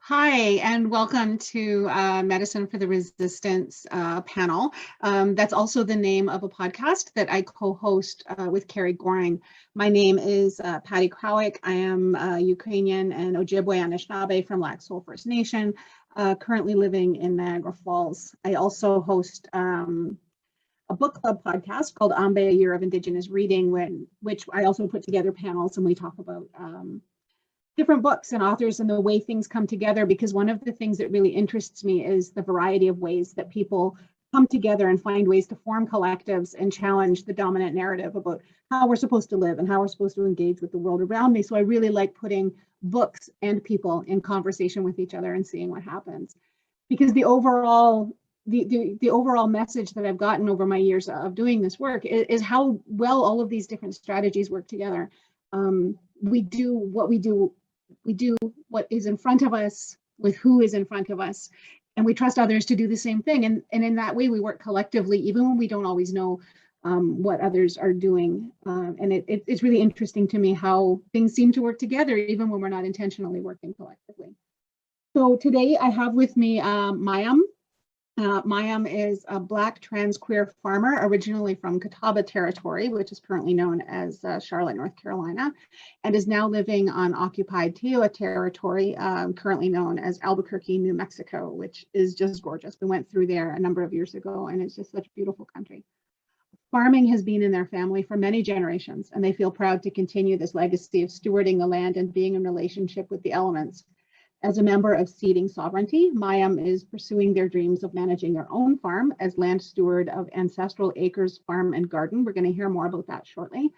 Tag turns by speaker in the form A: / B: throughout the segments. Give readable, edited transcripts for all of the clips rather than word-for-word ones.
A: Hi, and welcome to Medicine for the Resistance panel. That's also the name of a podcast that I co-host with Carrie Goring. My name is Patty Krawec. I am Ukrainian and Ojibwe-Anishnaabe from Lac Seul First Nation, currently living in Niagara Falls. I also host a book club podcast called Ambe, A Year of Indigenous Reading, which I also put together panels and we talk about different books and authors and the way things come together, because one of the things that really interests me is the variety of ways that people come together and find ways to form collectives and challenge the dominant narrative about how we're supposed to live and how we're supposed to engage with the world around me. So I really like putting books and people in conversation with each other and seeing what happens, because the overall message that I've gotten over my years of doing this work is how well all of these different strategies work together. We do what is in front of us with who is in front of us, and we trust others to do the same thing. And in that way, we work collectively, even when we don't always know what others are doing. And it's really interesting to me how things seem to work together, even when we're not intentionally working collectively. So today I have with me Mayam. Mayam is a Black trans queer farmer originally from Catawba Territory, which is currently known as Charlotte, North Carolina, and is now living on occupied Tewa Territory, currently known as Albuquerque, New Mexico, which is just gorgeous. We went through there a number of years ago, and it's just such a beautiful country. Farming has been in their family for many generations, and they feel proud to continue this legacy of stewarding the land and being in relationship with the elements. As a member of Seeding Sovereignty, Mayam is pursuing their dreams of managing their own farm as land steward of Ancestral Acres Farm and Garden. We're going to hear more about that shortly.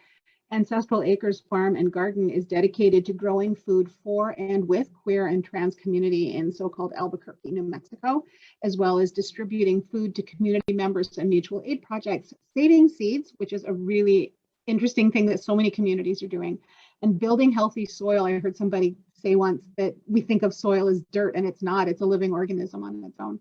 A: Ancestral Acres Farm and Garden is dedicated to growing food for and with queer and trans community in so-called Albuquerque, New Mexico, as well as distributing food to community members and mutual aid projects, saving seeds, which is a really interesting thing that so many communities are doing, and building healthy soil. I heard somebody say once that we think of soil as dirt, and it's not. It's a living organism on its own,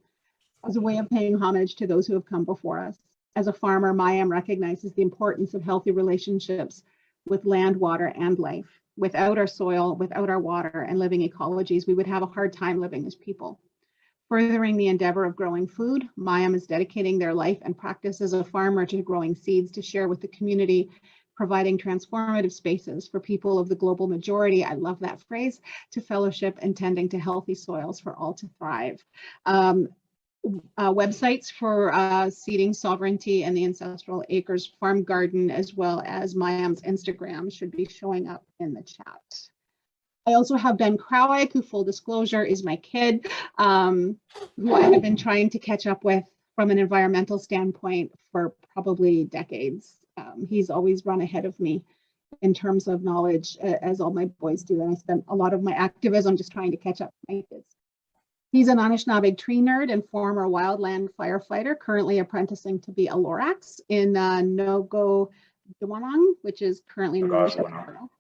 A: as a way of paying homage to those who have come before us. As a farmer, Mayam recognizes the importance of healthy relationships with land, water, and life. Without our soil, without our water and living ecologies, we would have a hard time living as people. Furthering the endeavor of growing food, Mayam is dedicating their life and practice as a farmer to growing seeds to share with the community, providing transformative spaces for people of the global majority, I love that phrase, to fellowship and tending to healthy soils for all to thrive. Websites for Seeding Sovereignty and the Ancestral Acres Farm Garden, as well as Mayam's Instagram, should be showing up in the chat. I also have Ben Krawec, who, full disclosure, is my kid, who I have been trying to catch up with from an environmental standpoint for probably decades. He's always run ahead of me in terms of knowledge, as all my boys do, and I spent a lot of my activism just trying to catch up with my kids. He's an Anishinaabe tree nerd and former wildland firefighter, currently apprenticing to be a Lorax in Nogo Dumanang, which is currently known as Ontario.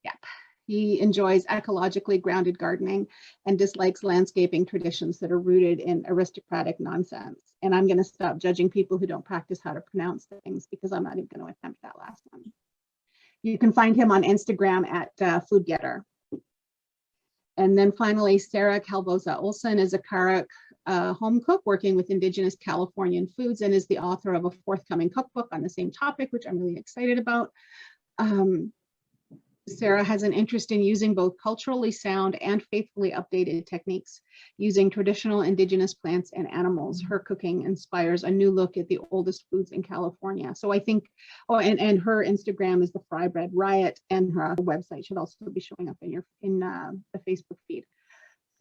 A: Yep. He enjoys ecologically grounded gardening and dislikes landscaping traditions that are rooted in aristocratic nonsense. And I'm going to stop judging people who don't practice how to pronounce things, because I'm not even going to attempt that last one. You can find him on Instagram at Food Getter. And then finally, Sara Calvosa Olson is a Karuk home cook working with Indigenous Californian foods and is the author of a forthcoming cookbook on the same topic, which I'm really excited about. Sara has an interest in using both culturally sound and faithfully updated techniques using traditional Indigenous plants and animals. Her cooking inspires a new look at the oldest foods in California. So I think, and her Instagram is the Fry Bread Riot, and her website should also be showing up in the Facebook feed.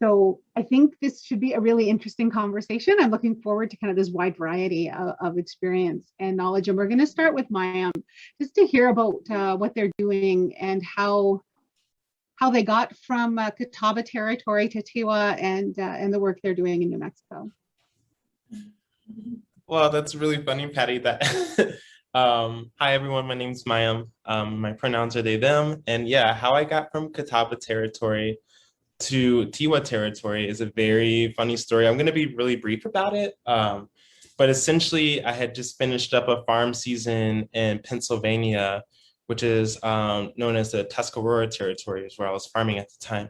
A: So I think this should be a really interesting conversation. I'm looking forward to kind of this wide variety of experience and knowledge. And we're going to start with Mayam, just to hear about what they're doing and how they got from Catawba Territory to Tewa, and the work they're doing in New Mexico.
B: Well, that's really funny, Patty. That hi everyone, my name's Mayam. My pronouns are they, them, and yeah, how I got from Catawba Territory to Tewa Territory is a very funny story. I'm going to be really brief about it. But essentially, I had just finished up a farm season in Pennsylvania, which is known as the Tuscarora Territory, is where I was farming at the time.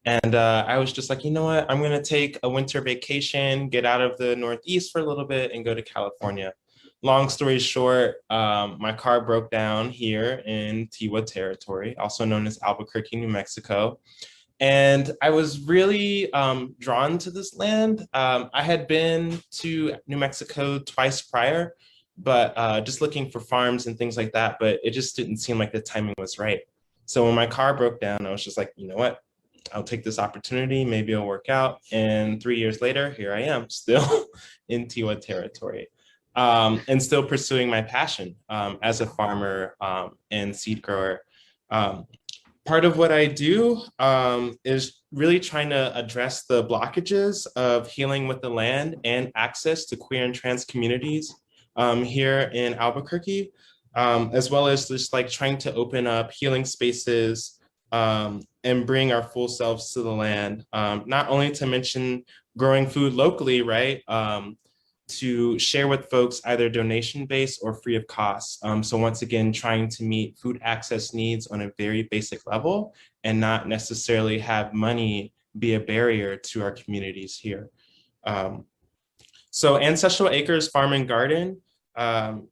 B: And I was just like, you know what, I'm gonna take a winter vacation, get out of the Northeast for a little bit and go to California. Long story short, my car broke down here in Tiwa territory, also known as Albuquerque, New Mexico. And I was really drawn to this land. I had been to New Mexico twice prior, but just looking for farms and things like that, but it just didn't seem like the timing was right. So when my car broke down, I was just like, you know what? I'll take this opportunity, maybe it'll work out. And 3 years later, here I am, still in Tiwa territory, and still pursuing my passion as a farmer and seed grower. Um, Part of what I do is really trying to address the blockages of healing with the land and access to queer and trans communities here in Albuquerque, as well as just like trying to open up healing spaces and bring our full selves to the land. Not only to mention growing food locally, right? To share with folks either donation-based or free of cost. So once again, trying to meet food access needs on a very basic level and not necessarily have money be a barrier to our communities here. So Ancestral Acres Farm and Garden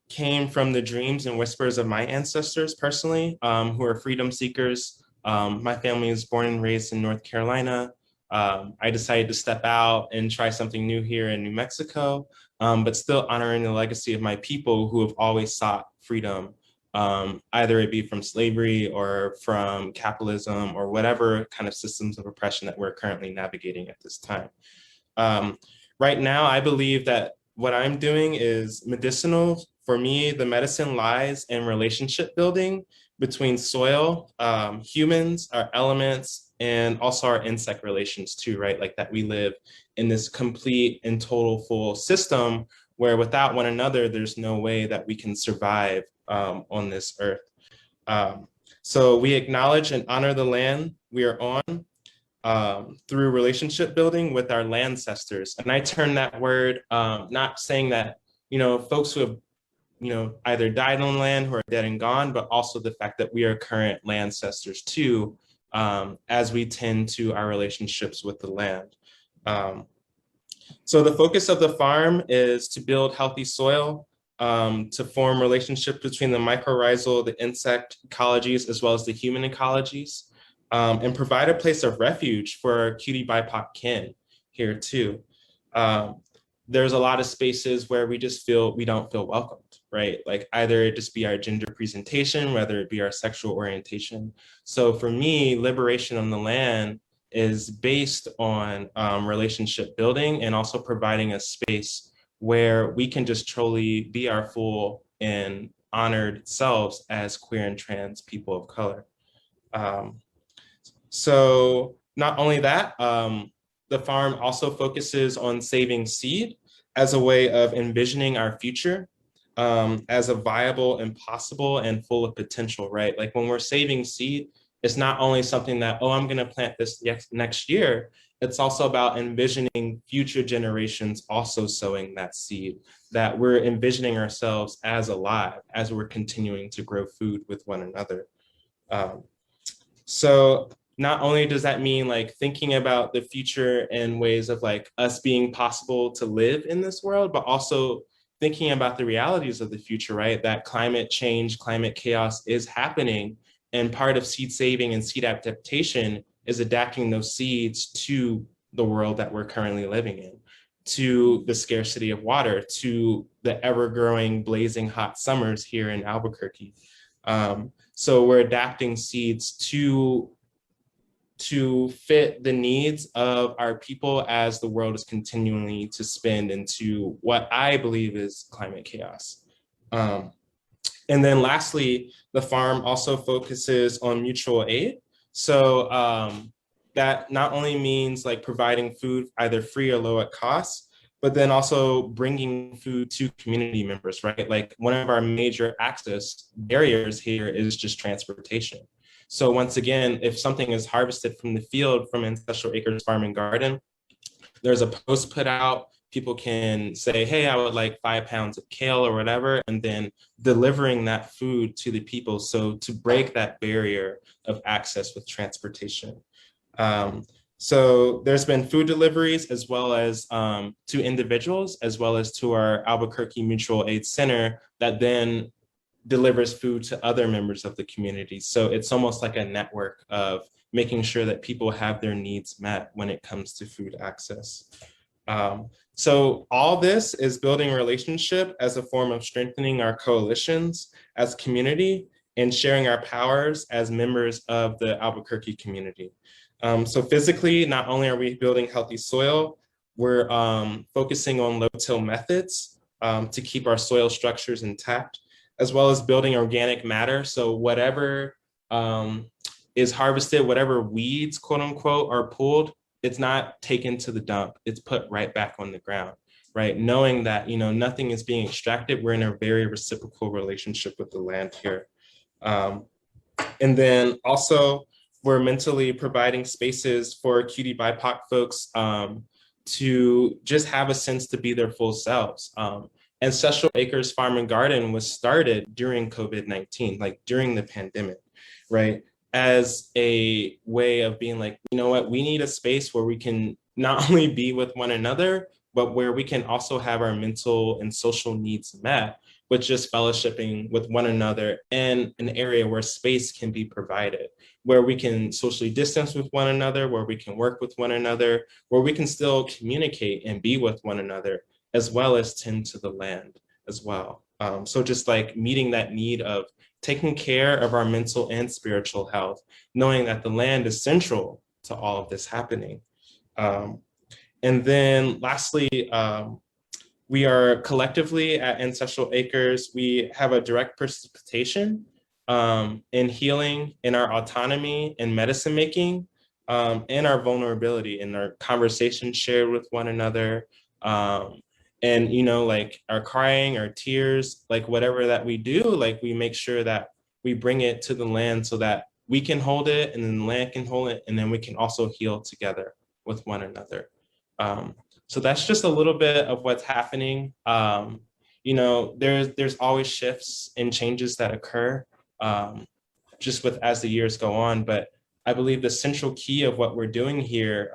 B: came from the dreams and whispers of my ancestors personally, who are freedom seekers. My family is born and raised in North Carolina. I decided to step out and try something new here in New Mexico, but still honoring the legacy of my people who have always sought freedom, either it be from slavery or from capitalism or whatever kind of systems of oppression that we're currently navigating at this time. Right now, I believe that what I'm doing is medicinal. For me, the medicine lies in relationship building between soil, humans, our elements, and also our insect relations too, right? Like that we live in this complete and total full system where without one another, there's no way that we can survive on this earth. So we acknowledge and honor the land we are on through relationship building with our ancestors. And I turn that word, not saying that, you know, folks who have either died on land who are dead and gone, but also the fact that we are current ancestors too, as we tend to our relationships with the land. So the focus of the farm is to build healthy soil, to form relationships between the mycorrhizal, the insect ecologies, as well as the human ecologies, and provide a place of refuge for our cutie BIPOC kin here too. There's a lot of spaces where we just feel we don't feel welcomed, right? Like either it just be our gender presentation, whether it be our sexual orientation. So for me, liberation on the land is based on relationship building and also providing a space where we can just truly be our full and honored selves as queer and trans people of color. So not only that, the farm also focuses on saving seed as a way of envisioning our future as a viable and possible and full of potential, right? Like when we're saving seed, it's not only something that, oh, I'm gonna plant this next year, it's also about envisioning future generations also sowing that seed, that we're envisioning ourselves as alive as we're continuing to grow food with one another. So not only does that mean like thinking about the future in ways of like us being possible to live in this world, but also thinking about the realities of the future, right? That climate change, climate chaos is happening. And part of seed saving and seed adaptation is adapting those seeds to the world that we're currently living in, to the scarcity of water, to the ever-growing blazing hot summers here in Albuquerque. So we're adapting seeds to fit the needs of our people as the world is continuing to spin into what I believe is climate chaos. And then lastly, the farm also focuses on mutual aid. So that not only means like providing food either free or low at cost, but then also bringing food to community members, right? Like one of our major access barriers here is just transportation. So once again, if something is harvested from the field from Ancestral Acres Farm and Garden, there's a post put out, people can say, hey, I would like 5 pounds of kale or whatever, and then delivering that food to the people. So to break that barrier of access with transportation. So there's been food deliveries as well as to individuals, as well as to our Albuquerque Mutual Aid Center that then delivers food to other members of the community. So it's almost like a network of making sure that people have their needs met when it comes to food access. So all this is building relationship as a form of strengthening our coalitions as community and sharing our powers as members of the Albuquerque community. So physically, not only are we building healthy soil, we're focusing on low-till methods to keep our soil structures intact, as well as building organic matter. So whatever is harvested, whatever weeds, quote unquote, are pulled, it's not taken to the dump, it's put right back on the ground, right? Knowing that, you know, nothing is being extracted, we're in a very reciprocal relationship with the land here. And then also, we're mentally providing spaces for QT BIPOC folks to just have a sense to be their full selves. Ancestral Acres Farm and Garden was started during COVID-19, like during the pandemic, right? As a way of being like, you know what, we need a space where we can not only be with one another, but where we can also have our mental and social needs met with just fellowshipping with one another in an area where space can be provided, where we can socially distance with one another, where we can work with one another, where we can still communicate and be with one another, as well as tend to the land as well. So just like meeting that need of taking care of our mental and spiritual health, knowing that the land is central to all of this happening. And then lastly, we are collectively at Ancestral Acres, we have a direct participation in healing, in our autonomy, in medicine making, and our vulnerability, in our conversations shared with one another. And, you know, like our crying, our tears, like whatever that we do, like we make sure that we bring it to the land so that we can hold it and then the land can hold it, and then we can also heal together with one another. So that's just a little bit of what's happening. You know, there's always shifts and changes that occur just with as the years go on. But I believe the central key of what we're doing here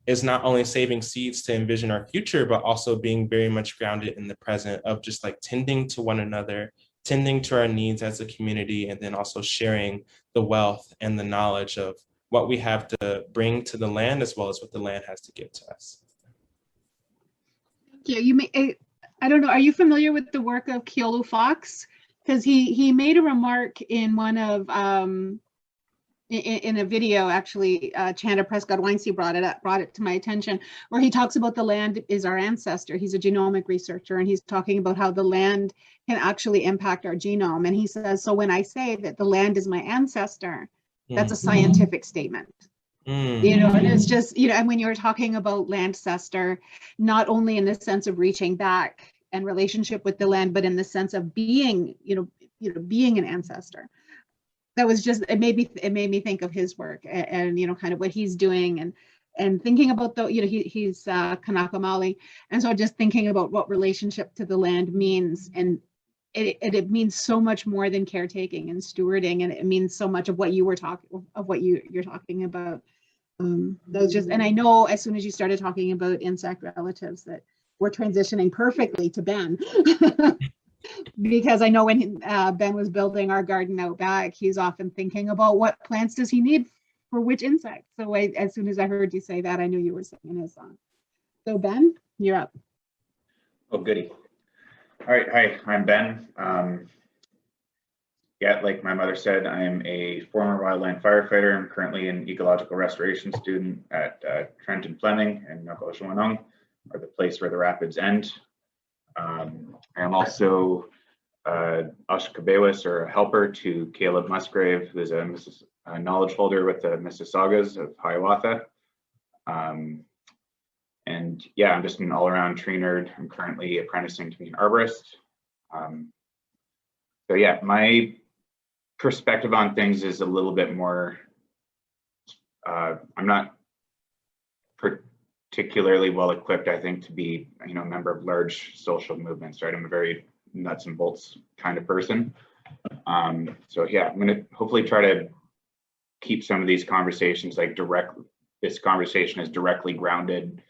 B: is not only saving seeds to envision our future, but also being very much grounded in the present of just like tending to one another, tending to our needs as a community, and then also sharing the wealth and the knowledge of what we have to bring to the land as well as what the land has to give to us.
A: Yeah, you may, I don't know, are you familiar with the work of Keolu Fox? Because he made a remark in one of, in a video, actually, Chanda Prescott Weinstein brought it to my attention, where he talks about the land is our ancestor. He's a genomic researcher, and he's talking about how the land can actually impact our genome. And he says, so when I say that the land is my ancestor, that's a scientific statement. You know, and it's just, you know, and when you're talking about landcestor, not only in the sense of reaching back and relationship with the land, but in the sense of being, being an ancestor. That was just, it made me think of his work and you know, kind of what he's doing and thinking about the, you know, he's Kanaka Maoli, and so just thinking about what relationship to the land means, and it means so much more than caretaking and stewarding, and it means so much of what you were you're talking about. That was just, and I know as soon as you started talking about insect relatives that we're transitioning perfectly to Ben. Because I know when Ben was building our garden out back, he's often thinking about what plants does he need for which insect. So as soon as I heard you say that, I knew you were singing his song. So Ben, you're up.
C: Oh, goody. All right, hi, I'm Ben. Yeah, like my mother said, I am a former wildland firefighter. I'm currently an ecological restoration student at Trent and Fleming in Nokoshawanong, or the place where the rapids end. I am also Ashkabewis, or a helper to Caleb Musgrave, who's a knowledge holder with the Mississaugas of Hiawatha. And yeah, I'm just an all-around tree nerd. I'm currently apprenticing to be an arborist. So yeah, my perspective on things is a little bit more, I'm not particularly well equipped, I think, to be, you know, a member of large social movements, right? I'm a very nuts and bolts kind of person. So yeah, I'm gonna hopefully try to keep some of these conversations like direct, this conversation is directly grounded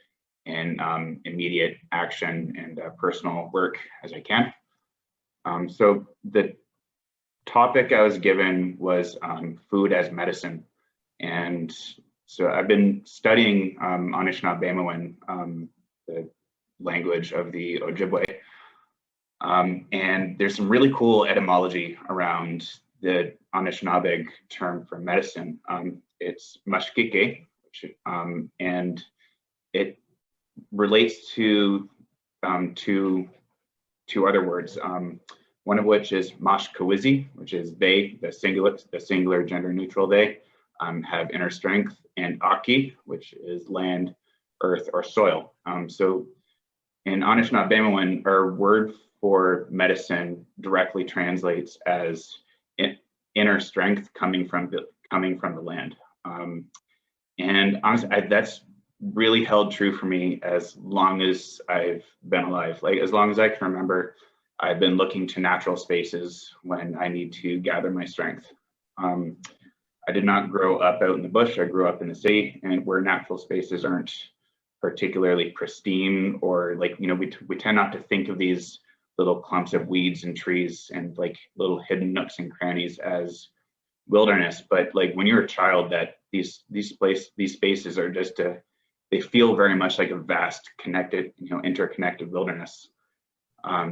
C: in immediate action and personal work as I can. So the topic I was given was food as medicine. And so I've been studying Anishinaabe, the language of the Ojibwe. And there's some really cool etymology around the Anishinaabe term for medicine. It's mashkike, and it relates to two other words. One of which is mashkawizi, which is they, the singular gender neutral they, have inner strength, and aki, which is land, earth, or soil. So in Anishinaabe, our word for medicine directly translates as inner strength coming from the land. And honestly, that's really held true for me as long as I've been alive. Like, as long as I can remember, I've been looking to natural spaces when I need to gather my strength. I did not grow up out in the bush. I grew up in the city, and where natural spaces aren't particularly pristine, or like, you know, we tend not to think of these little clumps of weeds and trees and like little hidden nooks and crannies as wilderness. But like when you're a child, that these spaces are just they feel very much like a vast, connected, you know, interconnected wilderness.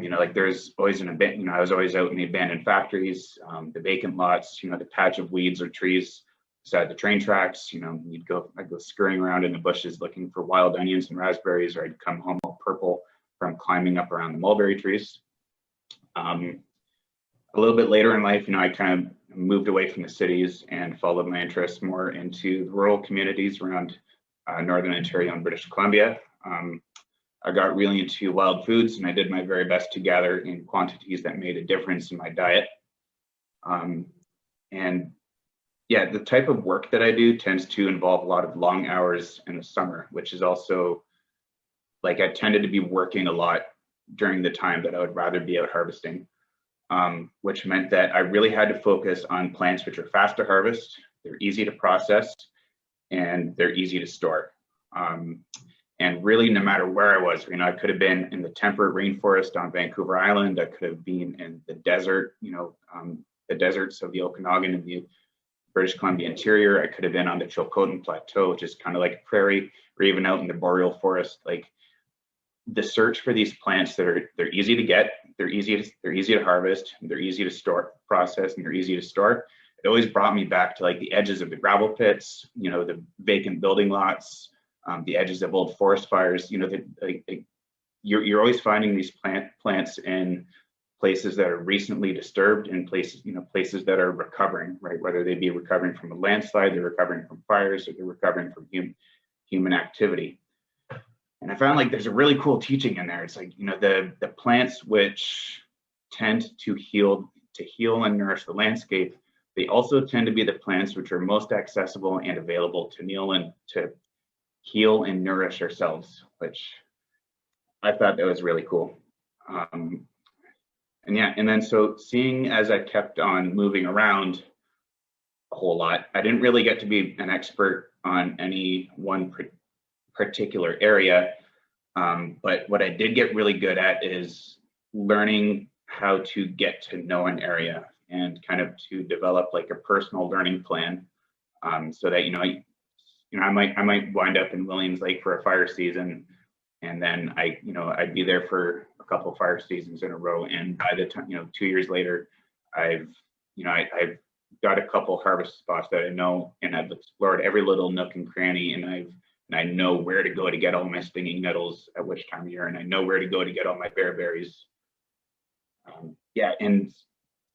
C: You know, like there's always I was always out in the abandoned factories, the vacant lots, you know, the patch of weeds or trees beside the train tracks. You know, I'd go scurrying around in the bushes looking for wild onions and raspberries, or I'd come home all purple from climbing up around the mulberry trees. A little bit later in life, you know, I kind of moved away from the cities and followed my interests more into the rural communities around Northern Ontario and British Columbia. I got really into wild foods, and I did my very best to gather in quantities that made a difference in my diet. And yeah, the type of work that I do tends to involve a lot of long hours in the summer, which is also like I tended to be working a lot during the time that I would rather be out harvesting, which meant that I really had to focus on plants which are fast to harvest, they're easy to process, and they're easy to store. And really, no matter where I was, you know, I could have been in the temperate rainforest on Vancouver Island. I could have been in the desert, you know, the deserts of the Okanagan and the British Columbia interior. I could have been on the Chilcotin Plateau, which is kind of like a prairie, or even out in the boreal forest. Like the search for these plants they're easy to get, they're easy to harvest, they're easy to process, and they're easy to store. It always brought me back to like the edges of the gravel pits, you know, the vacant building lots. The edges of old forest fires, you know, you're always finding these plants in places that are recently disturbed, and places that are recovering, right? Whether they be recovering from a landslide, they're recovering from fires, or they're recovering from human activity. And I found like there's a really cool teaching in there. It's like, you know, the plants which tend to heal and nourish the landscape, they also tend to be the plants which are most accessible and available to heal and nourish ourselves, which I thought that was really cool. And then so seeing as I kept on moving around a whole lot, I didn't really get to be an expert on any one particular area. But what I did get really good at is learning how to get to know an area and kind of to develop like a personal learning plan, so that, I might wind up in Williams Lake for a fire season, and then I'd be there for a couple of fire seasons in a row. And by the time, 2 years later, I've got a couple harvest spots that I know, and I've explored every little nook and cranny, and I know where to go to get all my stinging nettles at which time of year, and I know where to go to get all my bearberries. And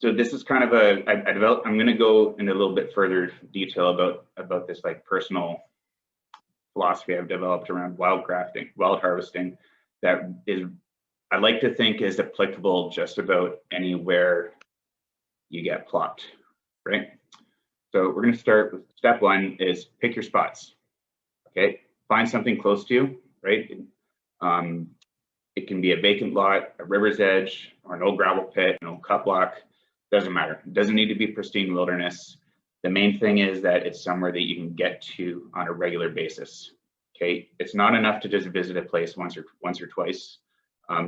C: so this is kind of I'm going to go into a little bit further detail about this like personal philosophy I've developed around wild harvesting that is, I like to think, is applicable just about anywhere you get plopped, right? So we're going to start with step one is pick your spots. Okay, find something close to you, right? It can be a vacant lot, a river's edge, or an old gravel pit, an old cut block. Doesn't matter. It doesn't need to be pristine wilderness. The main thing is that it's somewhere that you can get to on a regular basis. Okay, it's not enough to just visit a place once or twice.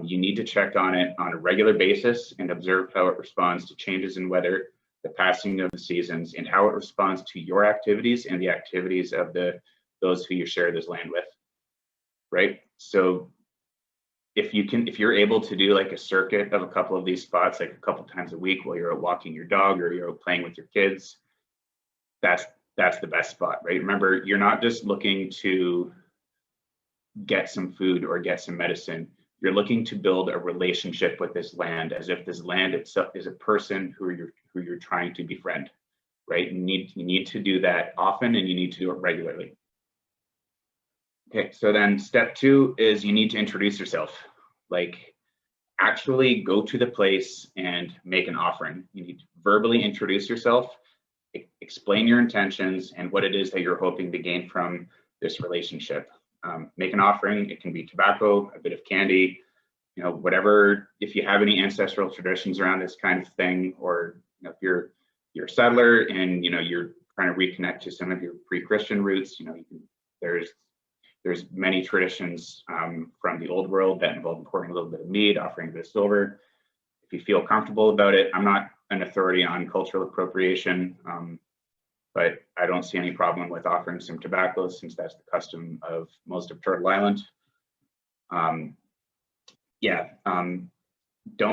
C: You need to check on it on a regular basis and observe how it responds to changes in weather, the passing of the seasons, and how it responds to your activities and the activities of those who you share this land with. Right? So if you're able to do like a circuit of a couple of these spots, like a couple times a week while you're out walking your dog or you're out playing with your kids, that's the best spot, right? Remember, you're not just looking to get some food or get some medicine. You're looking to build a relationship with this land, as if this land itself is a person who you're trying to befriend, right? You need to do that often, and you need to do it regularly. Okay, so then step 2 is you need to introduce yourself. Like, actually go to the place and make an offering. You need to verbally introduce yourself, explain your intentions and what it is that you're hoping to gain from this relationship. Make an offering. It can be tobacco, a bit of candy, you know, whatever. If you have any ancestral traditions around this kind of thing, or you know, if you're a settler and you know you're trying to reconnect to some of your pre-Christian roots, you know, there's many traditions from the old world that involve pouring a little bit of mead, offering a bit of silver. If you feel comfortable about it, I'm not an authority on cultural appropriation, but I don't see any problem with offering some tobacco, since that's the custom of most of Turtle Island. Don't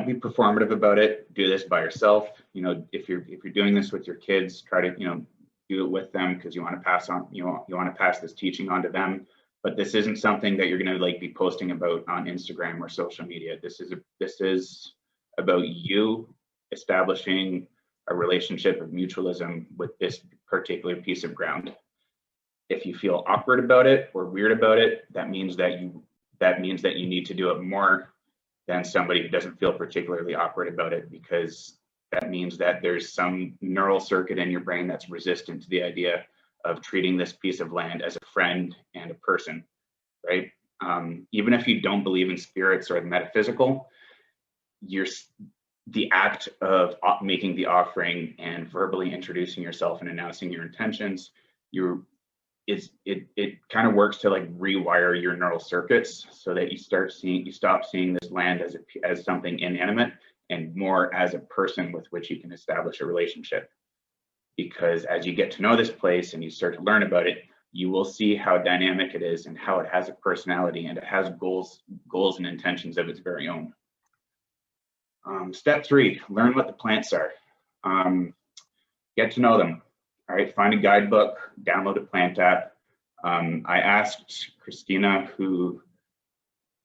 C: be performative about it. Do this by yourself. You know, if you're doing this with your kids, try to, you know, do it with them, because you want to pass on, you want to pass this teaching on to them. But this isn't something that you're going to like be posting about on Instagram or social media. This is about you establishing a relationship of mutualism with this particular piece of ground. If you feel awkward about it or weird about it, that means that you need to do it more than somebody who doesn't feel particularly awkward about it, because that means that there's some neural circuit in your brain that's resistant to the idea of treating this piece of land as a friend and a person, right? Even if you don't believe in spirits or the metaphysical, the act of making the offering and verbally introducing yourself and announcing your intentions, it kind of works to like rewire your neural circuits, so that you stop seeing this land as something inanimate, and more as a person with which you can establish a relationship. Because as you get to know this place and you start to learn about it, you will see how dynamic it is and how it has a personality, and it has goals and intentions of its very own. Step 3, learn what the plants are. Get to know them. All right, find a guidebook, download a plant app. I asked Christina, who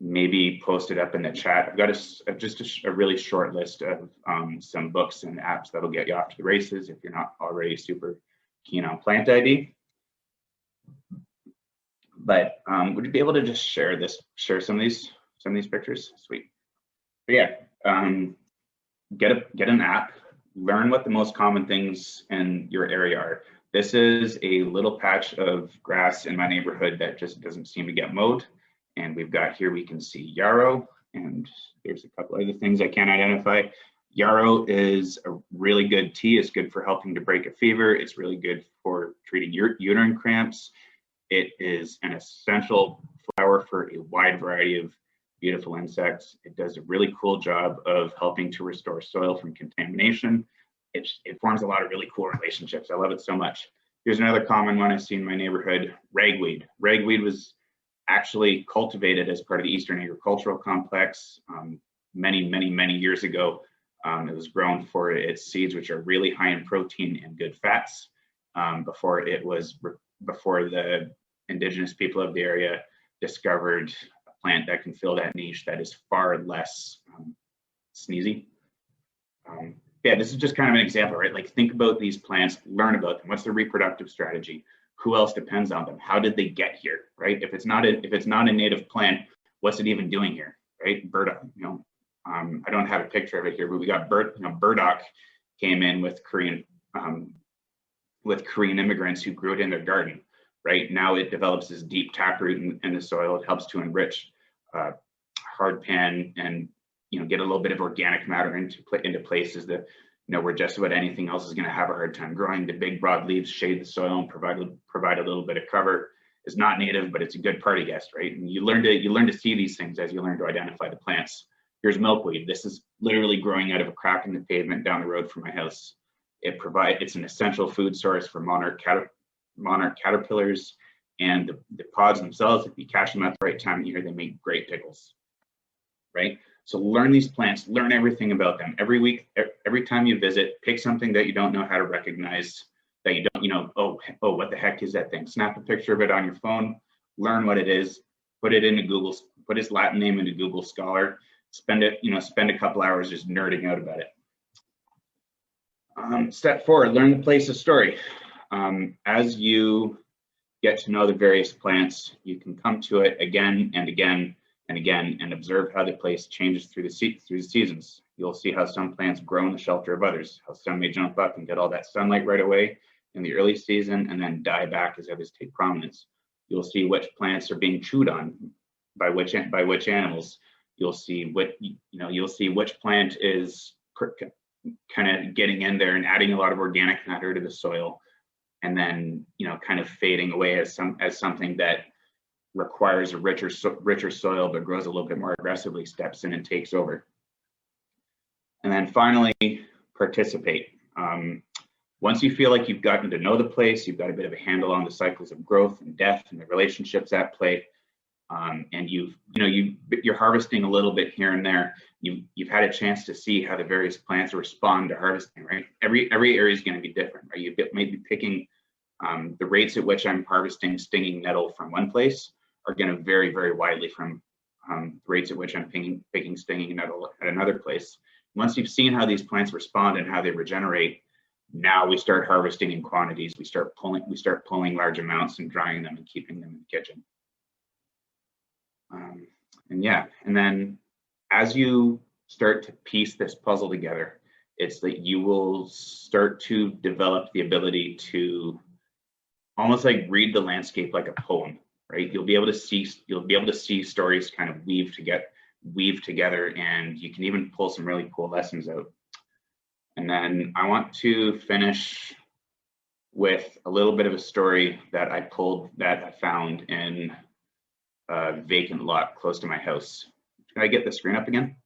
C: maybe posted up in the chat. I've got just a really short list of some books and apps that'll get you off to the races if you're not already super keen on plant ID. But would you be able to just share some of these pictures? Sweet. But yeah, get an app, learn what the most common things in your area are. This is a little patch of grass in my neighborhood that just doesn't seem to get mowed. And we've got here, we can see yarrow, and there's a couple other things I can't identify. Yarrow is a really good tea. It's good for helping to break a fever. It's really good for treating uterine cramps. It is an essential flower for a wide variety of beautiful insects. It does a really cool job of helping to restore soil from contamination. It forms a lot of really cool relationships. I love it so much. Here's another common one I see in my neighborhood, ragweed. Ragweed was actually cultivated as part of the Eastern Agricultural Complex many years ago. It was grown for its seeds, which are really high in protein and good fats, before the Indigenous people of the area discovered a plant that can fill that niche that is far less sneezy. Yeah, this is just kind of an example, right? Like, think about these plants, learn about them. What's their reproductive strategy? Who else depends on them? How did they get here, right? If it's not a native plant, what's it even doing here, right? Burdock, you know, I don't have a picture of it here, but we got burdock came in with Korean immigrants who grew it in their garden, right? Now it develops this deep taproot in the soil. It helps to enrich hard pan and, you know, get a little bit of organic matter into places that where just about anything else is going to have a hard time growing. The big broad leaves shade the soil and provide a little bit of cover. Is not native, but it's a good party guest, right? And you learn to see these things as you learn to identify the plants. Here's milkweed. This is literally growing out of a crack in the pavement down the road from my house. It's an essential food source for monarch caterpillars, and the pods themselves, if you catch them at the right time of year, they make great pickles, right? So learn these plants, learn everything about them. Every week, every time you visit, pick something that you don't know how to recognize, that you don't, oh, what the heck is that thing? Snap a picture of it on your phone, learn what it is, put it into Google, put its Latin name into Google Scholar, spend a couple hours just nerding out about it. Step 4, learn the place's story. As you get to know the various plants, you can come to it again and again and again and observe how the place changes through the seasons. You'll see how some plants grow in the shelter of others, how some may jump up and get all that sunlight right away in the early season and then die back as others take prominence. You'll see which plants are being chewed on by which animals. You'll see which plant is kind of getting in there and adding a lot of organic matter to the soil, and then kind of fading away as something that requires a richer soil but grows a little bit more aggressively, steps in and takes over. And then finally, participate. Once you feel like you've gotten to know the place, you've got a bit of a handle on the cycles of growth and death and the relationships at play, and you're harvesting a little bit here and there. You've had a chance to see how the various plants respond to harvesting, right? Every area is going to be different, right? You may be picking the rates at which I'm harvesting stinging nettle from one place are going to vary very widely from the rates at which I'm picking stinging nettle at another place. Once you've seen how these plants respond and how they regenerate, now we start harvesting in quantities. We start pulling large amounts and drying them and keeping them in the kitchen. And then as you start to piece this puzzle together, it's that you will start to develop the ability to almost like read the landscape like a poem, right? You'll be able to see stories kind of weave together, and you can even pull some really cool lessons out. And then I want to finish with a little bit of a story that I found in a vacant lot close to my house. Can I get the screen up again?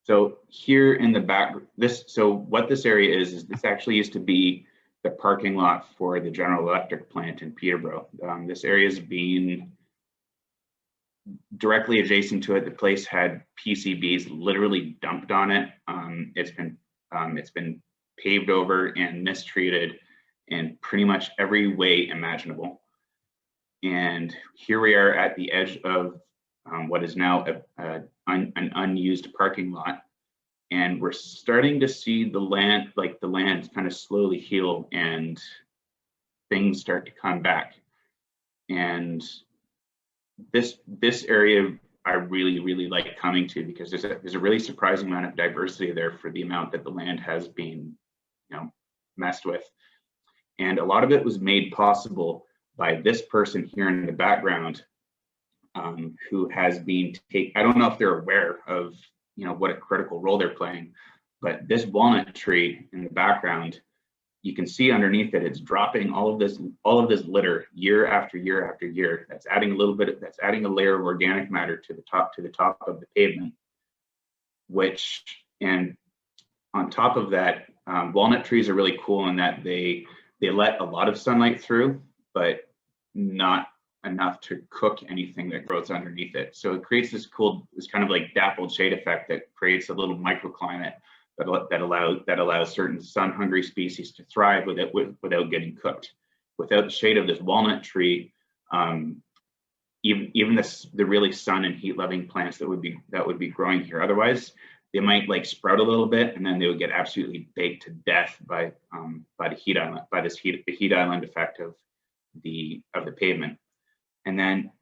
C: So here in the back, what this area is this actually used to be the parking lot for the General Electric plant in Peterborough. This area is being directly adjacent to it. The place had PCBs literally dumped on it. It's been paved over and mistreated in pretty much every way imaginable. And here we are at the edge of what is now an unused parking lot, and we're starting to see the land kind of slowly heal and things start to come back. And this area I really like coming to, because there's a really surprising amount of diversity there for the amount that the land has been messed with. And a lot of it was made possible by this person here in the background, who has been I don't know if they're aware of what a critical role they're playing, but this walnut tree in the background, you can see underneath it, it's dropping all of this litter year after year after year. That's adding a layer of organic matter to the top of the pavement, and on top of that, walnut trees are really cool in that they let a lot of sunlight through, but not enough to cook anything that grows underneath it. So it creates this kind of like dappled shade effect that creates a little microclimate that allows certain sun-hungry species to thrive without getting cooked. Without the shade of this walnut tree, even the really sun and heat-loving plants that would be growing here otherwise, they might like sprout a little bit, and then they would get absolutely baked to death by the heat island effect of the pavement. And then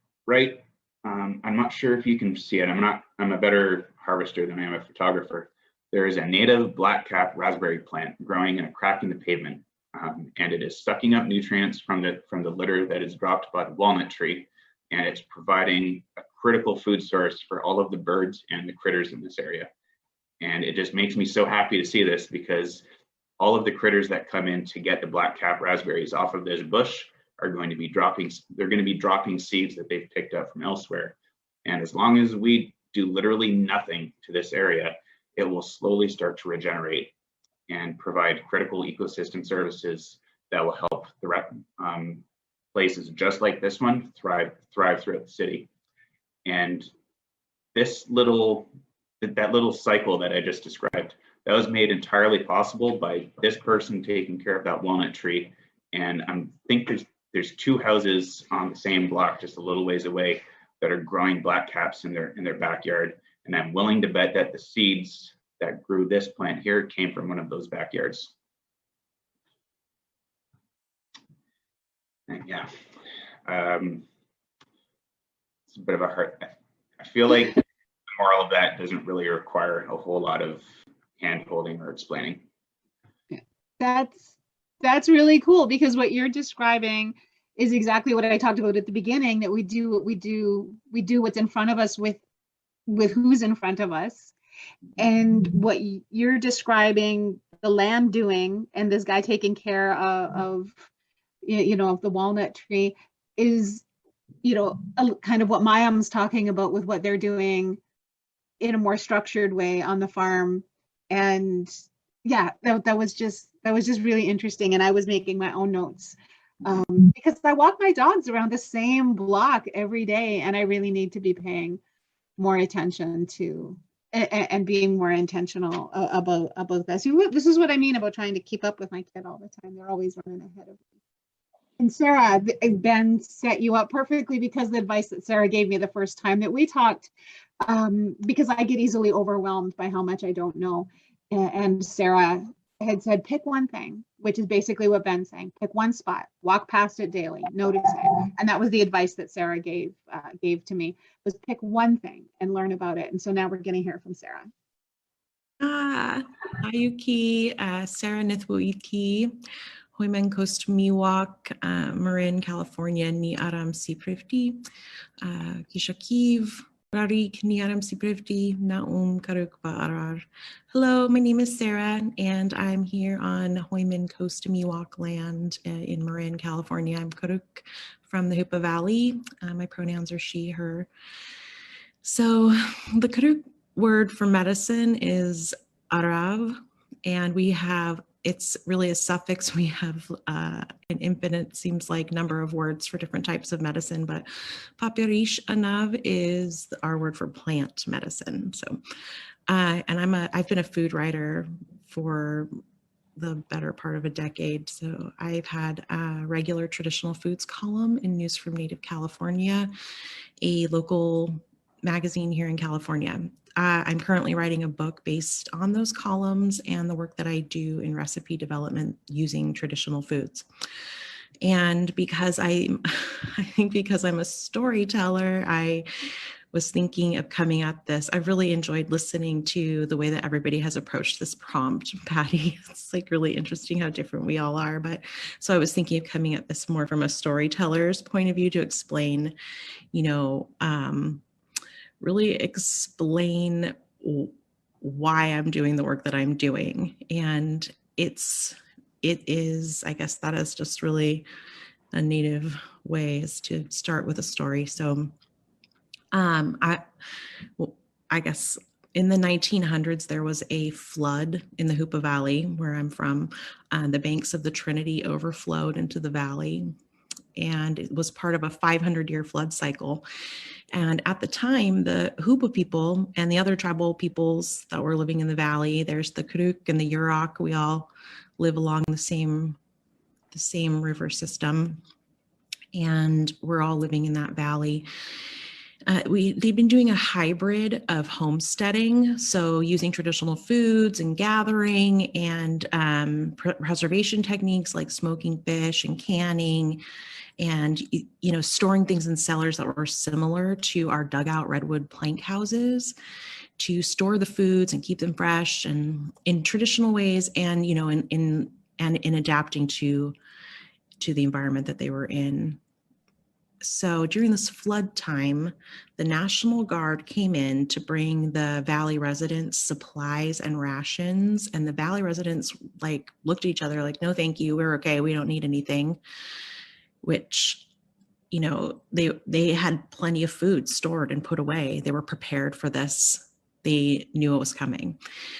C: I'm not sure if you can see it. I'm a better harvester than I am a photographer. There is a native black-cap raspberry plant growing in a crack in the pavement, and it is sucking up nutrients from the litter that is dropped by the walnut tree, and it's providing a critical food source for all of the birds and the critters in this area. And it just makes me so happy to see this, because all of the critters that come in to get the black-cap raspberries off of this bush are going to be dropping, they're going to be dropping seeds that they've picked up from elsewhere. And as long as we do literally nothing to this area, it will slowly start to regenerate and provide critical ecosystem services that will help the places just like this one thrive throughout the city. And this that little cycle that I just described, that was made entirely possible by this person taking care of that walnut tree. And I think there's 2 houses on the same block, just a little ways away, that are growing black caps in their backyard. And I'm willing to bet that the seeds that grew this plant here came from one of those backyards. And yeah, it's a bit of a hard, I feel like the moral of that doesn't really require a whole lot of hand holding or explaining.
A: That's really cool, because what you're describing is exactly what I talked about at the beginning, that we do what's in front of us with who's in front of us. And what you're describing the land doing, and this guy taking care of the walnut tree, is kind of what Mayam's talking about with what they're doing in a more structured way on the farm. And yeah, that was just really interesting. And I was making my own notes because I walk my dogs around the same block every day, and I really need to be paying more attention to and being more intentional about this. This is what I mean about trying to keep up with my kid all the time. They're always running ahead of me. And Sara, Ben set you up perfectly, because the advice that Sara gave me the first time that we talked, because I get easily overwhelmed by how much I don't know. And Sara had said, pick one thing, which is basically what Ben's saying. Pick one spot, walk past it daily, notice it. And that was the advice that Sara gave to me, was pick one thing and learn about it. And so now we're going to hear from Sara.
D: Ayuki, Sara Nithwuiki, Hoimen Coast Miwok, Marin, California, Ni Aram Siprivti, Kishakiv, Rarik, Ni Aram Siprivti, Naum Karuk Ba'arar. Hello, my name is Sara, and I'm here on Hoimen Coast Miwok land in Marin, California. I'm Karuk from the Hoopa Valley. My pronouns are she, her. So the Karuk word for medicine is arav, and it's really a suffix. We have an infinite, seems like, number of words for different types of medicine, but papirish anav is our word for plant medicine. So, and I've been a food writer for the better part of a decade. So I've had a regular traditional foods column in News from Native California, a local magazine here in California. I'm currently writing a book based on those columns and the work that I do in recipe development using traditional foods. And because I think because I'm a storyteller, I was thinking of coming at this. I've really enjoyed listening to the way that everybody has approached this prompt, Patty. It's like really interesting how different we all are. But so I was thinking of coming at this more from a storyteller's point of view to explain, really explain why I'm doing the work that I'm doing. And it is, I guess that is just really a native way, is to start with a story. So I guess in the 1900s, there was a flood in the Hoopa Valley, where I'm from. The banks of the Trinity overflowed into the valley, and it was part of a 500-year flood cycle. And at the time, the Hoopa people and the other tribal peoples that were living in the valley, there's the Karuk and the Yurok, we all live along the same river system, and we're all living in that valley. They've been doing a hybrid of homesteading, so using traditional foods and gathering and preservation techniques like smoking fish and canning, and storing things in cellars that were similar to our dugout redwood plank houses to store the foods and keep them fresh and in traditional ways, and in adapting to the environment that they were in. So during this flood time, the National Guard came in to bring the Valley residents supplies and rations. And the Valley residents like looked at each other like, no, thank you. We're okay. We don't need anything, which, you know, they had plenty of food stored and put away. They were prepared for this. They knew it was coming.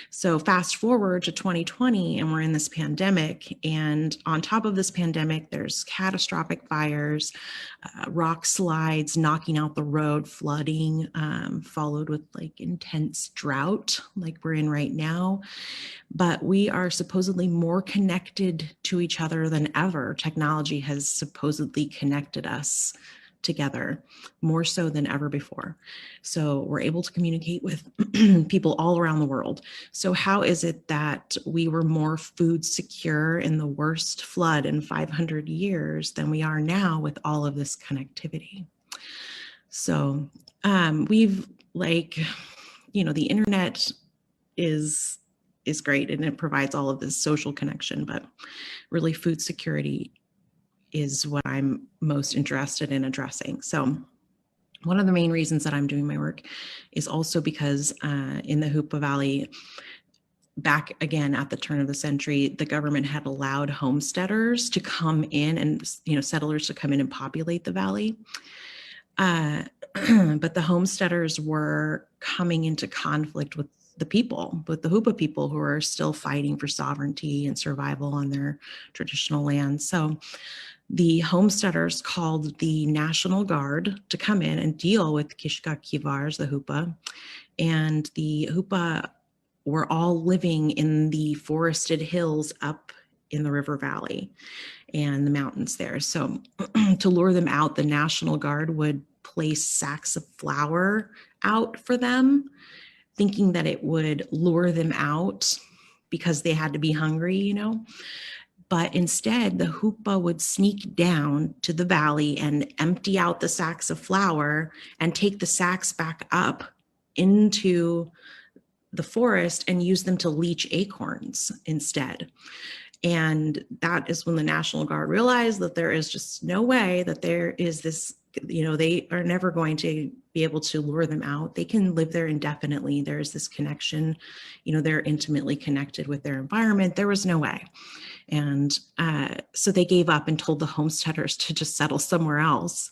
D: So fast forward to 2020 and we're in this pandemic. And on top of this pandemic, there's catastrophic fires, rock slides, knocking out the road, flooding, followed with like intense drought like we're in right now. But we are supposedly more connected to each other than ever. Technology has supposedly connected us together more so than ever before. So we're able to communicate with people all around the world. So how is it that we were more food secure in the worst flood in 500 years than we are now with all of this connectivity? So we've like, you know, the internet is great and it provides all of this social connection, but really food security is what I'm most interested in addressing. So one of the main reasons that I'm doing my work is also because in the Hoopa Valley, back again at the turn of the century, the government had allowed homesteaders to come in and, you know, settlers to come in and populate the valley. But the homesteaders were coming into conflict with the people, with the Hoopa people who are still fighting for sovereignty and survival on their traditional land. So the homesteaders called the National Guard to come in and deal with Kishkakivars, the Hoopa. And the Hoopa were all living in the forested hills up in the river valley and the mountains there. So to lure them out, the National Guard would place sacks of flour out for them, thinking that it would lure them out because they had to be hungry, you know. But instead, the Hoopa would sneak down to the valley and empty out the sacks of flour and take the sacks back up into the forest and use them to leach acorns instead. And that is when the National Guard realized that there is just no way that there is this, you know, they are never going to be able to lure them out. They can live there indefinitely. There's this connection, you know, they're intimately connected with their environment. There was no way. And so they gave up and told the homesteaders to just settle somewhere else.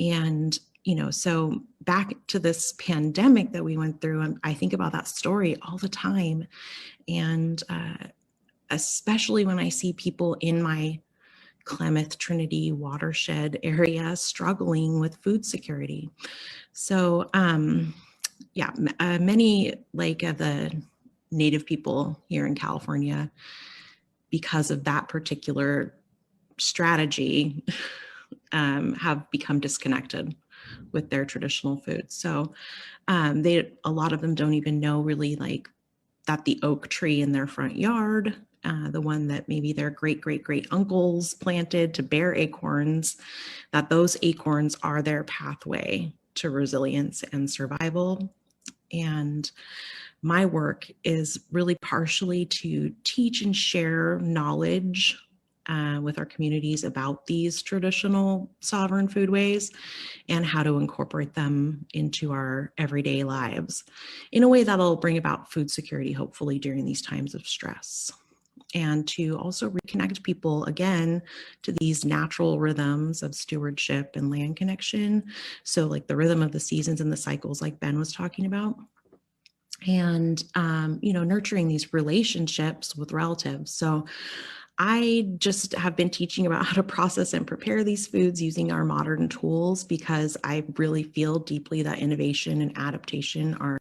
D: And, you know, so back to this pandemic that we went through, and I think about that story all the time. And especially when I see people in my Klamath Trinity watershed area struggling with food security. So yeah, many like the Native people here in California, because of that particular strategy, have become disconnected with their traditional foods. So a lot of them don't even know really like that the oak tree in their front yard, the one that maybe their great uncles planted to bear acorns, that those acorns are their pathway to resilience and survival. And my work is really partially to teach and share knowledge with our communities about these traditional sovereign foodways and how to incorporate them into our everyday lives in a way that'll bring about food security, hopefully during these times of stress. And to also reconnect people again to these natural rhythms of stewardship and land connection. So like the rhythm of the seasons and the cycles like Ben was talking about. And, you know, nurturing these relationships with relatives. So I just have been teaching about how to process and prepare these foods using our modern tools because I really feel deeply that innovation and adaptation are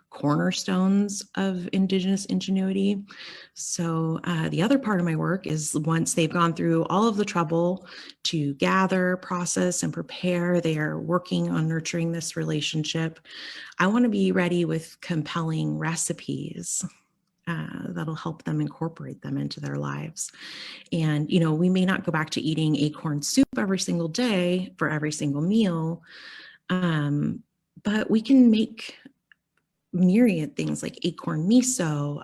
D: cornerstones of Indigenous ingenuity. So the other part of my work is once they've gone through all of the trouble to gather, process, and prepare, they are working on nurturing this relationship. I want to be ready with compelling recipes that'll help them incorporate them into their lives. And, you know, we may not go back to eating acorn soup every single day for every single meal, but we can make myriad things like acorn miso,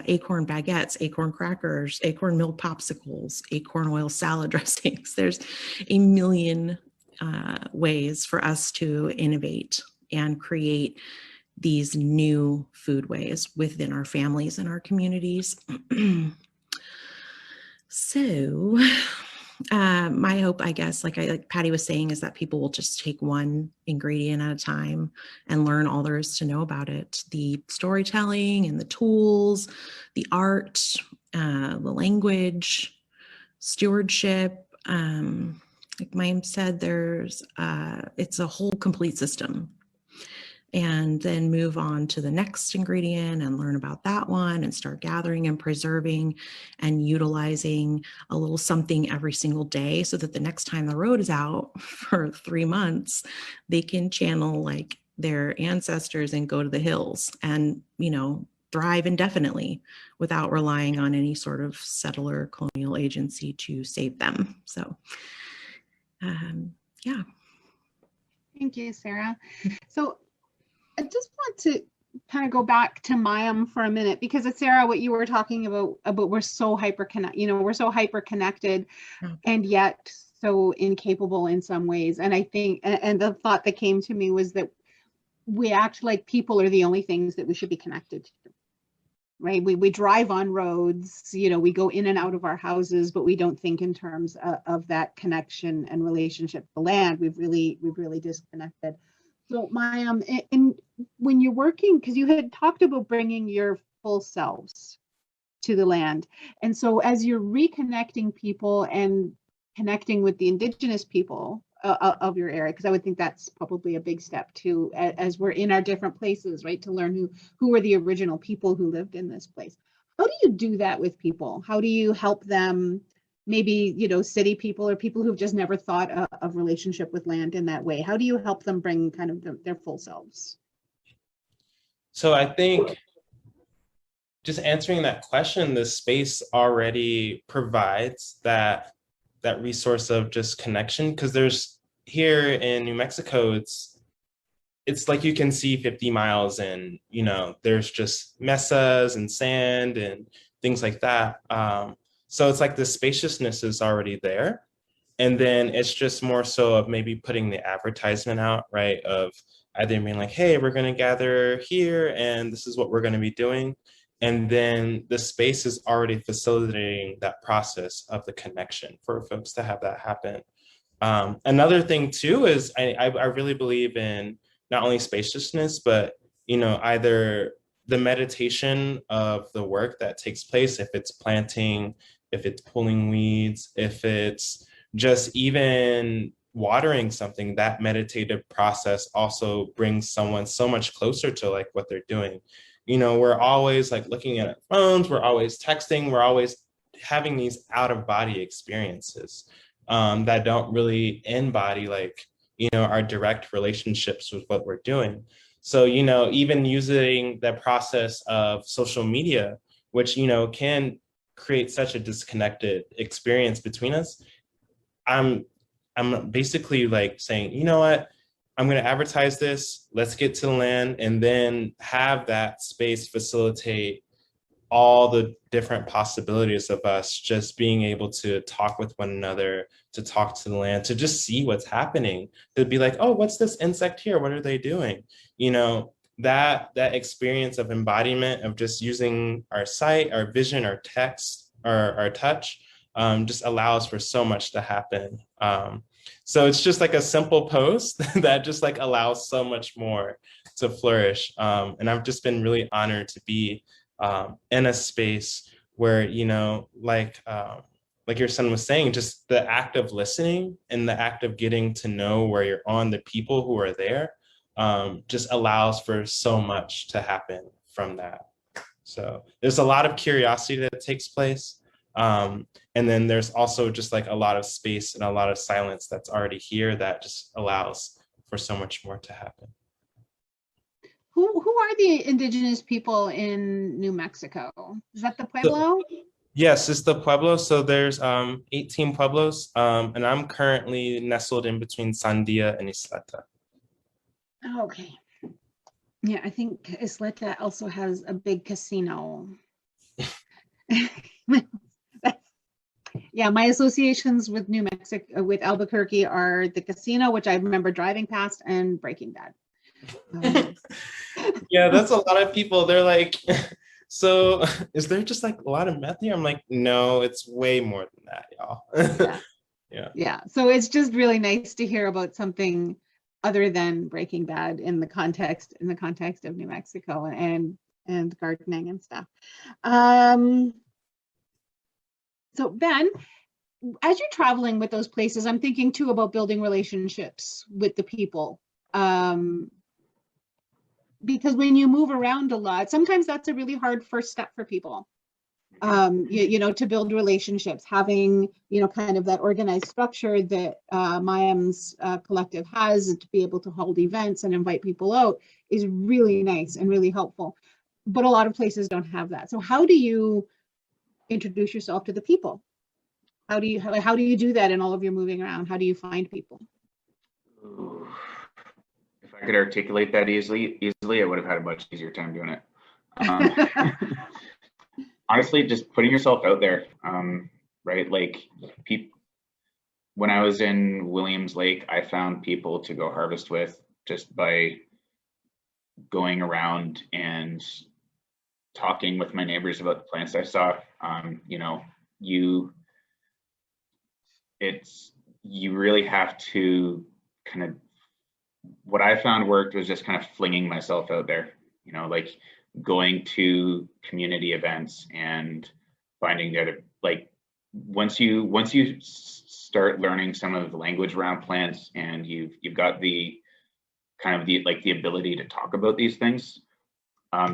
D: acorn baguettes, acorn crackers, acorn milled popsicles, acorn oil salad dressings. There's a million ways for us to innovate and create these new food ways within our families and our communities. So my hope, I guess, like Patty was saying, is that people will just take one ingredient at a time and learn all there is to know about it. The storytelling and the tools, the art, the language, stewardship. Like Mayam said, it's a whole complete system. And then move on to the next ingredient and learn about that one and start gathering and preserving and utilizing a little something every single day, so that the next time the road is out for 3 months, they can channel like their ancestors and go to the hills and, thrive indefinitely without relying on any sort of settler colonial agency to save them. So, yeah.
A: Thank you, Sarah. So I just want to kind of go back to Mayam for a minute, because it's Sarah, what you were talking about we're so we're so hyper connected and yet so incapable in some ways. And I think, and the thought that came to me was that we act like people are the only things that we should be connected to, right? We drive on roads, we go in and out of our houses, but we don't think in terms of that connection and relationship to land. We've really disconnected. So Mayam, when you're working, because you had talked about bringing your full selves to the land. And so as you're reconnecting people and connecting with the Indigenous people of your area, because I would think that's probably a big step too, as we're in our different places, right? To learn who were the original people who lived in this place. How do you do that with people? How do you help them? Maybe, city people or people who've just never thought of relationship with land in that way. How do you help them bring kind of their full selves?
B: So I think just answering that question, the space already provides that resource of just connection, because there's here in New Mexico, it's like you can see 50 miles and, there's just mesas and sand and things like that. So it's like the spaciousness is already there. And then it's just more so of maybe putting the advertisement out, right? Of either being like, hey, we're going to gather here and this is what we're going to be doing. And then the space is already facilitating that process of the connection for folks to have that happen. Another thing too is I really believe in not only spaciousness, but, either the meditation of the work that takes place, if it's planting, if it's pulling weeds, if it's just even watering something, that meditative process also brings someone so much closer to like what they're doing. We're always like looking at our phones, we're always texting, we're always having these out of body experiences that don't really embody like, our direct relationships with what we're doing. So, even using the process of social media, which, can create such a disconnected experience between us. I'm basically like saying, you know what, I'm going to advertise this, let's get to the land, and then have that space facilitate all the different possibilities of us just being able to talk with one another, to talk to the land, to just see what's happening, to be like, oh, what's this insect here? What are they doing? That experience of embodiment of just using our sight, our vision, our text, our touch, just allows for so much to happen. So it's just like a simple post that just like allows so much more to flourish. And I've just been really honored to be in a space where, like your son was saying, just the act of listening and the act of getting to know where you're on, the people who are there, just allows for so much to happen from that. So there's a lot of curiosity that takes place. And then there's also just like a lot of space and a lot of silence that's already here that just allows for so much more to happen.
A: Who are the Indigenous people in New Mexico? Is that the Pueblo?
B: Yes, it's the Pueblo. So there's 18 Pueblos, and I'm currently nestled in between Sandia and Isleta.
A: Okay. Yeah, I think Isleta also has a big casino. Yeah, my associations with New Mexico, with Albuquerque, are the casino, which I remember driving past, and Breaking Bad.
B: Yeah, that's a lot of people. They're like, so is there just like a lot of meth here? I'm like, no, it's way more than that, y'all.
A: Yeah.
B: Yeah.
A: Yeah. So it's just really nice to hear about something other than Breaking Bad in the context of New Mexico and gardening and stuff. So Ben, as you're traveling with those places, I'm thinking too about building relationships with the people. Because when you move around a lot, sometimes that's a really hard first step for people. You know, to build relationships, having, you know, kind of that organized structure that Mayam's collective has to be able to hold events and invite people out is really nice and really helpful. But a lot of places don't have that. So how do you introduce yourself to the people? How do you do that in all of your moving around? How do you find people?
C: If I could articulate that easily, I would have had a much easier time doing it. Honestly, just putting yourself out there, right? Like, when I was in Williams Lake, I found people to go harvest with just by going around and talking with my neighbors about the plants I saw. You know, you really have to kind of, what I found worked was just kind of flinging myself out there, you know, like going to community events and finding the other, like, once you start learning some of the language around plants and you've got the kind of the ability to talk about these things,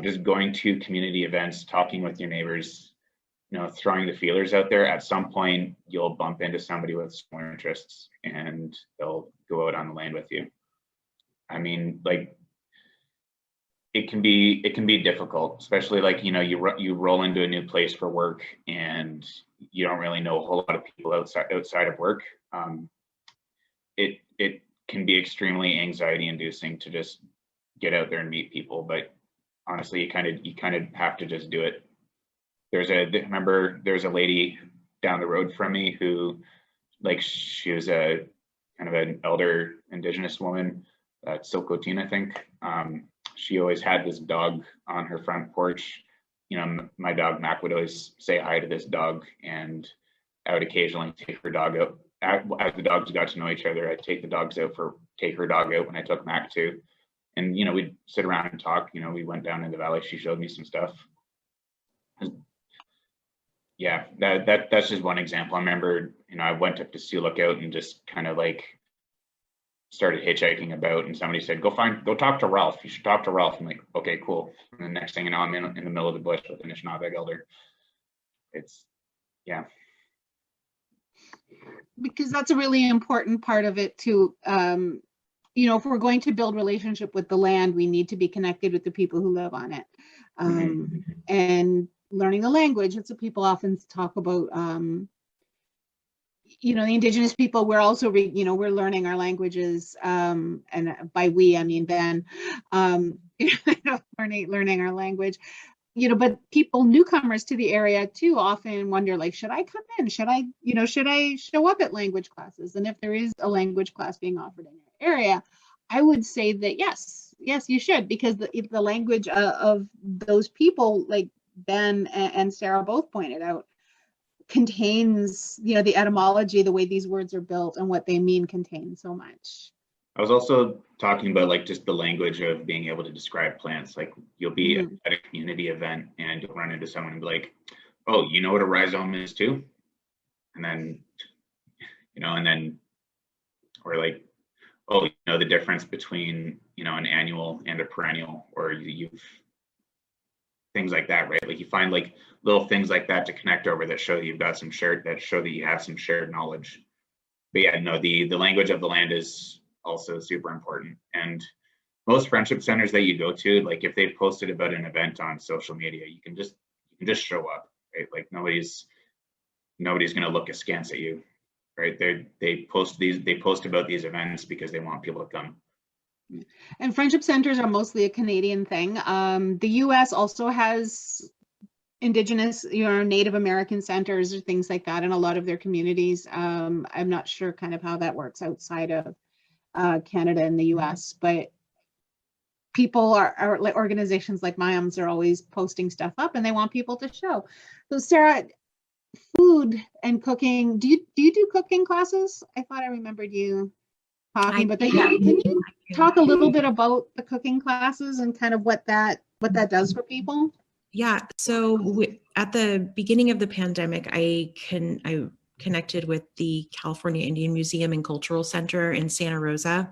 C: just going to community events, talking with your neighbors, you know, throwing the feelers out there, at some point you'll bump into somebody with similar interests and they'll go out on the land with you. I mean, like, it can be difficult, especially like, you know, you roll into a new place for work and you don't really know a whole lot of people outside of work. It can be extremely anxiety inducing to just get out there and meet people, but honestly, you kind of have to just do it. There's a lady down the road from me who, like, she was a kind of an elder Indigenous woman, Silcotin, I think. She always had this dog on her front porch. You know, my dog Mac would always say hi to this dog, and I would occasionally take her dog out. As the dogs got to know each other, I'd take her dog out when I took Mac too. And, you know, we'd sit around and talk. You know, we went down in the valley. She showed me some stuff. Yeah, that's just one example. I remember, you know, I went up to Sea Lookout and just kind of like started hitchhiking about, and somebody said, go talk to Ralph. You should talk to Ralph. I'm like, okay, cool. And the next thing you know, I'm in the middle of the bush with an Anishinaabe elder. Yeah.
A: Because that's a really important part of it too. You know, if we're going to build relationship with the land, we need to be connected with the people who live on it. And learning the language, that's what people often talk about. You know, the Indigenous people, we're also, you know, we're learning our languages, and by we, I mean Ben, learning our language, you know, but people, newcomers to the area too, often wonder, like, should I come in? Should I show up at language classes? And if there is a language class being offered in your area, I would say that yes, you should, because the language of those people, like Ben and Sarah both pointed out, contains, you know, the etymology, the way these words are built and what they mean contains so much.
C: I was also talking about, like, just the language of being able to describe plants. Like, you'll be at a community event and you'll run into someone and be like, oh, you know what a rhizome is too? And then, you know, or like, oh, you know the difference between, you know, an annual and a perennial, or you've things like that, right? Like, you find like little things like that to connect over that show you've got that show that you have some shared knowledge. But yeah, no, the language of the land is also super important. And most friendship centers that you go to, like, if they've posted about an event on social media, you can just show up, right? Like, nobody's going to look askance at you, right? They post about these events because they want people to come.
A: And friendship centers are mostly a Canadian thing. The US also has Indigenous, Native American centers or things like that in a lot of their communities. I'm not sure kind of how that works outside of Canada and the US, but people are like organizations like Mayam's are always posting stuff up and they want people to show. So Sarah, food and cooking, do you do cooking classes? I thought I remembered you talking, but can you talk a little bit about the cooking classes and kind of what that does for people?
D: Yeah, so at the beginning of the pandemic, I connected with the California Indian Museum and Cultural Center in Santa Rosa,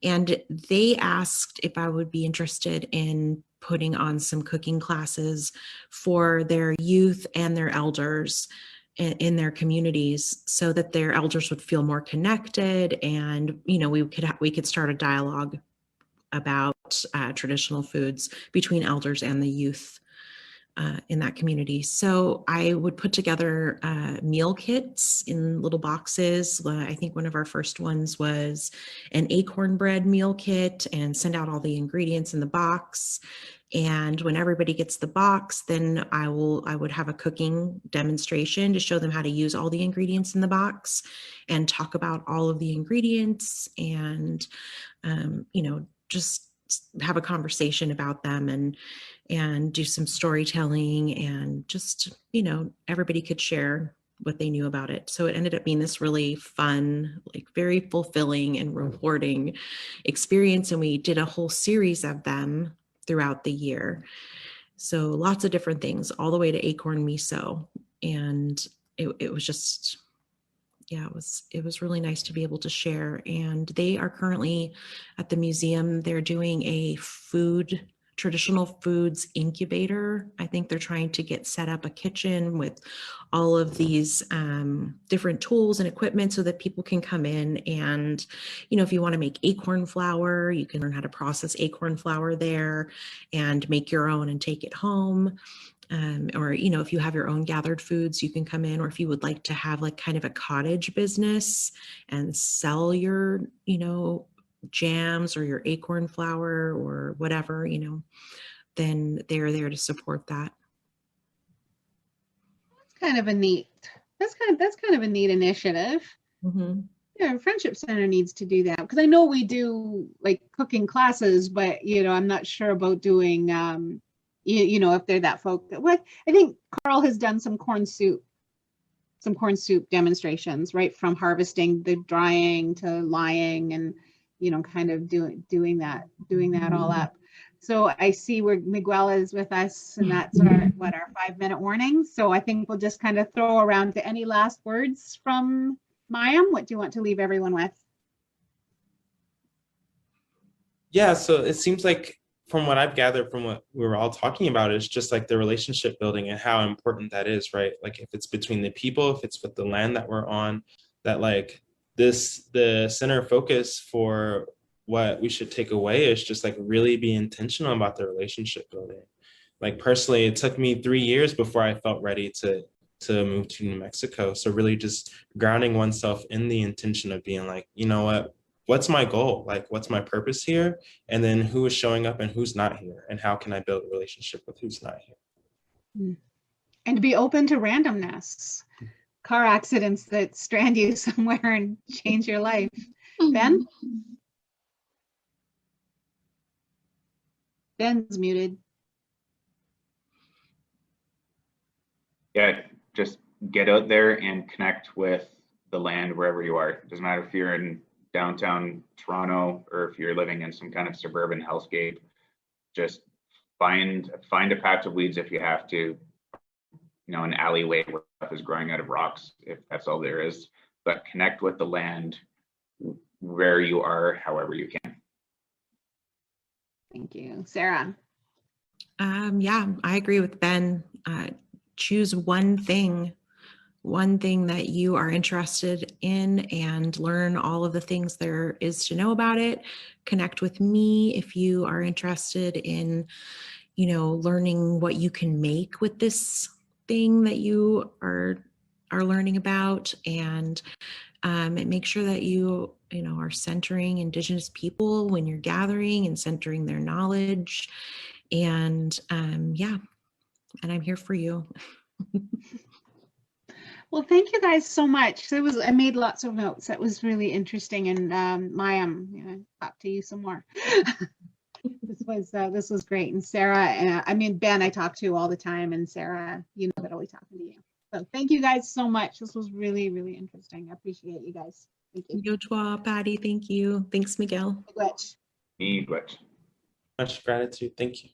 D: and they asked if I would be interested in putting on some cooking classes for their youth and their elders in their communities, so that their elders would feel more connected, and we could start a dialogue about traditional foods between elders and the youth in that community. So I would put together meal kits in little boxes. I think one of our first ones was an acorn bread meal kit, and send out all the ingredients in the box. And when everybody gets the box, then I would have a cooking demonstration to show them how to use all the ingredients in the box and talk about all of the ingredients, and just have a conversation about them, and do some storytelling, and just, everybody could share what they knew about it. So it ended up being this really fun, like very fulfilling and rewarding experience. And we did a whole series of them throughout the year. So lots of different things, all the way to acorn miso. And it was just, yeah, it was really nice to be able to share. And they are currently at the museum, they're doing a traditional foods incubator. I think they're trying to get set up a kitchen with all of these different tools and equipment so that people can come in and, if you want to make acorn flour, you can learn how to process acorn flour there and make your own and take it home. Or, if you have your own gathered foods, you can come in, or if you would like to have like kind of a cottage business and sell your, jams or your acorn flour or whatever, then they're there to support that.
A: That's kind of a neat initiative.
D: Mm-hmm.
A: Yeah, Friendship Center needs to do that, because I know we do like cooking classes, but I'm not sure about doing if they're that folk. What I think Carl has done some corn soup demonstrations, right, from harvesting, the drying to lying, and kind of doing that all up. So I see where Miguel is with us, and that's our 5-minute warning. So I think we'll just kind of throw around to any last words from Mayam. What do you want to leave everyone with?
B: Yeah, so it seems like, from what I've gathered from what we were all talking about, is just like the relationship building and how important that is, right? Like if it's between the people, if it's with the land that we're on, that like the center focus for what we should take away is just like really be intentional about the relationship building. Like personally, it took me 3 years before I felt ready to move to New Mexico. So really just grounding oneself in the intention of being like, what's my goal? Like, what's my purpose here? And then who is showing up and who's not here? And how can I build a relationship with who's not here?
A: And to be open to randomness, car accidents that strand you somewhere and change your life. Ben? Ben's muted.
C: Yeah, just get out there and connect with the land wherever you are. It doesn't matter if you're in downtown Toronto or if you're living in some kind of suburban hellscape. Just find a patch of weeds if you have to, an alleyway where stuff is growing out of rocks, if that's all there is. But connect with the land where you are, however you can.
A: Thank you. Sarah?
D: Yeah, I agree with Ben. Choose one thing that you are interested in, and learn all of the things there is to know about it. Connect with me if you are interested in, learning what you can make with this thing that you are learning about, and make sure that you are centering Indigenous people when you're gathering and centering their knowledge. And yeah, and I'm here for you.
A: Well, thank you guys so much. I made lots of notes. That was really interesting. And Mayam, talk to you some more. This was great. And Sarah, Ben, I talk to all the time, and Sarah, that I'll be talking to you. So thank you guys so much. This was really, really interesting. I appreciate you guys. Thank you.
D: Yojwa, Patty, thank you. Thanks, Miguel.
C: Miigwech.
B: Much gratitude. Thank you.